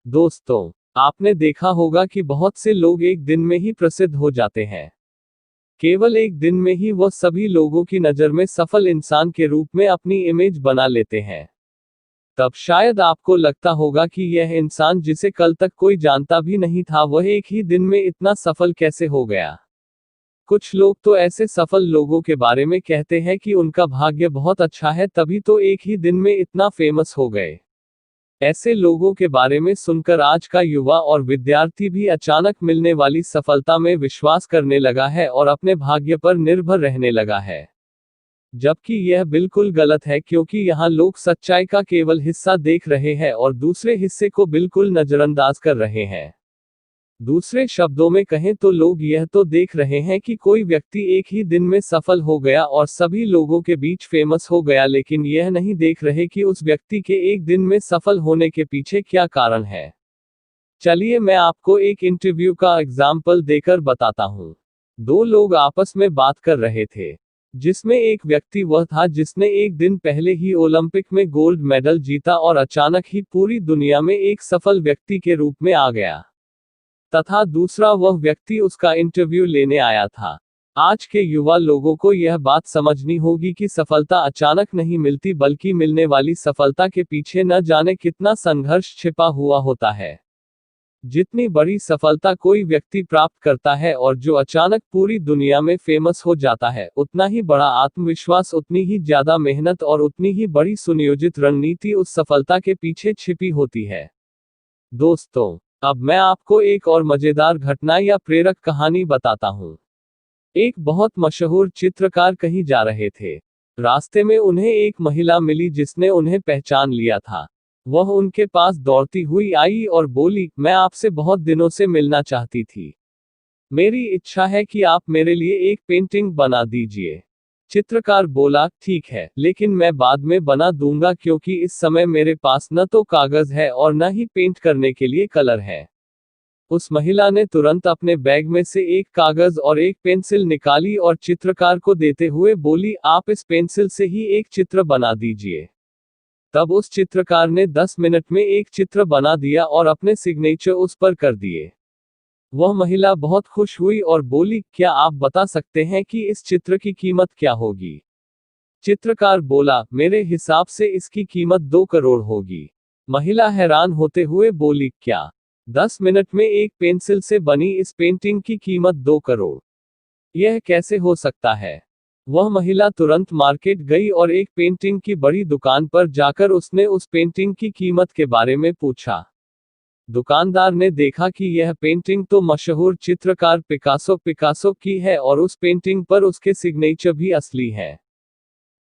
दोस्तों, आपने देखा होगा कि बहुत से लोग एक दिन में ही प्रसिद्ध हो जाते हैं। केवल एक दिन में ही वह सभी लोगों की नज़र में सफल इंसान के रूप में अपनी इमेज बना लेते हैं। तब शायद आपको लगता होगा कि यह इंसान जिसे कल तक कोई जानता भी नहीं था, वह एक ही दिन में इतना सफल कैसे हो गया। कुछ लोग तो ऐसे सफल लोगों के बारे में कहते हैं कि उनका भाग्य बहुत अच्छा है, तभी तो एक ही दिन में इतना फेमस हो गए। ऐसे लोगों के बारे में सुनकर आज का युवा और विद्यार्थी भी अचानक मिलने वाली सफलता में विश्वास करने लगा है और अपने भाग्य पर निर्भर रहने लगा है। जबकि यह बिल्कुल गलत है, क्योंकि यहाँ लोग सच्चाई का केवल हिस्सा देख रहे हैं और दूसरे हिस्से को बिल्कुल नजरअंदाज कर रहे हैं। दूसरे शब्दों में कहें तो लोग यह तो देख रहे हैं कि कोई व्यक्ति एक ही दिन में सफल हो गया और सभी लोगों के बीच फेमस हो गया, लेकिन यह नहीं देख रहे कि उस व्यक्ति के एक दिन में सफल होने के पीछे क्या कारण है। चलिए मैं आपको एक इंटरव्यू का एग्जाम्पल देकर बताता हूँ। दो लोग आपस में बात कर रहे थे, जिसमें एक व्यक्ति वह था जिसने एक दिन पहले ही ओलंपिक में गोल्ड मेडल जीता और अचानक ही पूरी दुनिया में एक सफल व्यक्ति के रूप में आ गया। तथा दूसरा वह व्यक्ति उसका इंटरव्यू लेने आया था। आज के युवा लोगों को यह बात समझनी होगी कि सफलता अचानक नहीं मिलती, बल्कि मिलने वाली सफलता के पीछे न जाने कितना संघर्ष छिपा हुआ होता है। जितनी बड़ी सफलता कोई व्यक्ति प्राप्त करता है और जो अचानक पूरी दुनिया में फेमस हो जाता है, उतना ही बड़ा आत्मविश्वास, उतनी ही ज्यादा मेहनत और उतनी ही बड़ी सुनियोजित रणनीति उस सफलता के पीछे छिपी होती है। दोस्तों, अब मैं आपको एक और मजेदार घटना या प्रेरक कहानी बताता हूँ। एक बहुत मशहूर चित्रकार कहीं जा रहे थे। रास्ते में उन्हें एक महिला मिली जिसने उन्हें पहचान लिया था। वह उनके पास दौड़ती हुई आई और बोली, मैं आपसे बहुत दिनों से मिलना चाहती थी। मेरी इच्छा है कि आप मेरे लिए एक पेंटिंग बना दीजिए। चित्रकार बोला, ठीक है, लेकिन मैं बाद में बना दूंगा, क्योंकि इस समय मेरे पास न तो कागज है और न ही पेंट करने के लिए कलर है। उस महिला ने तुरंत अपने बैग में से एक कागज और एक पेंसिल निकाली और चित्रकार को देते हुए बोली, आप इस पेंसिल से ही एक चित्र बना दीजिए। तब उस चित्रकार ने 10 मिनट में एक चित्र बना दिया और अपने सिग्नेचर उस पर कर दिए। वह महिला बहुत खुश हुई और बोली, क्या आप बता सकते हैं कि इस चित्र की कीमत क्या होगी? चित्रकार बोला, मेरे हिसाब से इसकी कीमत 2 करोड़ होगी। महिला हैरान होते हुए बोली, क्या 10 मिनट में एक पेंसिल से बनी इस पेंटिंग की कीमत 2 करोड़? यह कैसे हो सकता है? वह महिला तुरंत मार्केट गई और एक पेंटिंग की बड़ी दुकान पर जाकर उसने उस पेंटिंग की कीमत के बारे में पूछा। दुकानदार ने देखा कि यह पेंटिंग तो मशहूर चित्रकार पिकासो की है और उस पेंटिंग पर उसके सिग्नेचर भी असली है।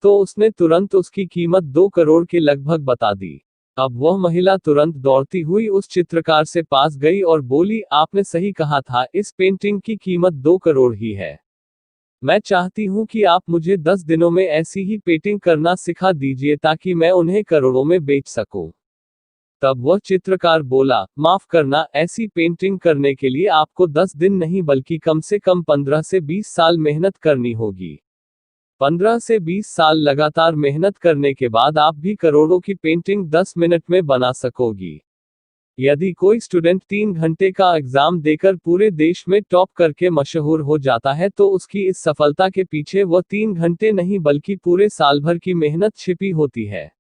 तो उसने तुरंत उसकी कीमत 2 करोड़ के लगभग बता दी। अब वह महिला तुरंत दौड़ती हुई उस चित्रकार से पास गई और बोली, आपने सही कहा था, इस पेंटिंग की कीमत 2 करोड़ ही है। मैं चाहती हूं कि आप मुझे 10 दिनों में ऐसी ही पेंटिंग करना सिखा दीजिए ताकि मैं उन्हें करोड़ों में बेच सकूं। तब वह चित्रकार बोला, माफ करना, ऐसी पेंटिंग करने के लिए आपको 10 दिन नहीं बल्कि कम से कम 15 से 20 साल मेहनत करनी होगी। 15 से 20 साल लगातार मेहनत करने के बाद आप भी करोड़ों की पेंटिंग 10 मिनट में बना सकोगी। यदि कोई स्टूडेंट 3 घंटे का एग्जाम देकर पूरे देश में टॉप करके मशहूर हो जाता है, तो उसकी इस सफलता के पीछे वह 3 घंटे नहीं बल्कि पूरे साल भर की मेहनत छिपी होती है।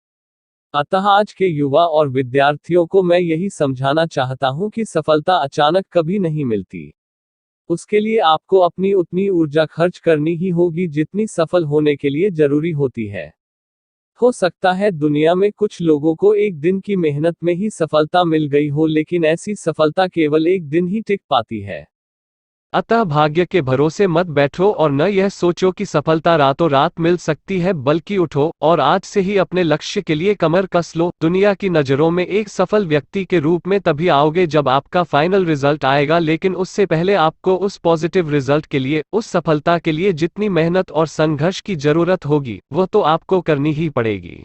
अतः आज के युवा और विद्यार्थियों को मैं यही समझाना चाहता हूं कि सफलता अचानक कभी नहीं मिलती। उसके लिए आपको अपनी उतनी ऊर्जा खर्च करनी ही होगी जितनी सफल होने के लिए जरूरी होती है। हो सकता है दुनिया में कुछ लोगों को एक दिन की मेहनत में ही सफलता मिल गई हो, लेकिन ऐसी सफलता केवल एक दिन ही टिक पाती है। अतः भाग्य के भरोसे मत बैठो और न यह सोचो कि सफलता रातों रात मिल सकती है, बल्कि उठो और आज से ही अपने लक्ष्य के लिए कमर कस लो। दुनिया की नज़रों में एक सफल व्यक्ति के रूप में तभी आओगे जब आपका फाइनल रिजल्ट आएगा, लेकिन उससे पहले आपको उस पॉजिटिव रिजल्ट के लिए, उस सफलता के लिए जितनी मेहनत और संघर्ष की जरूरत होगी, वह तो आपको करनी ही पड़ेगी।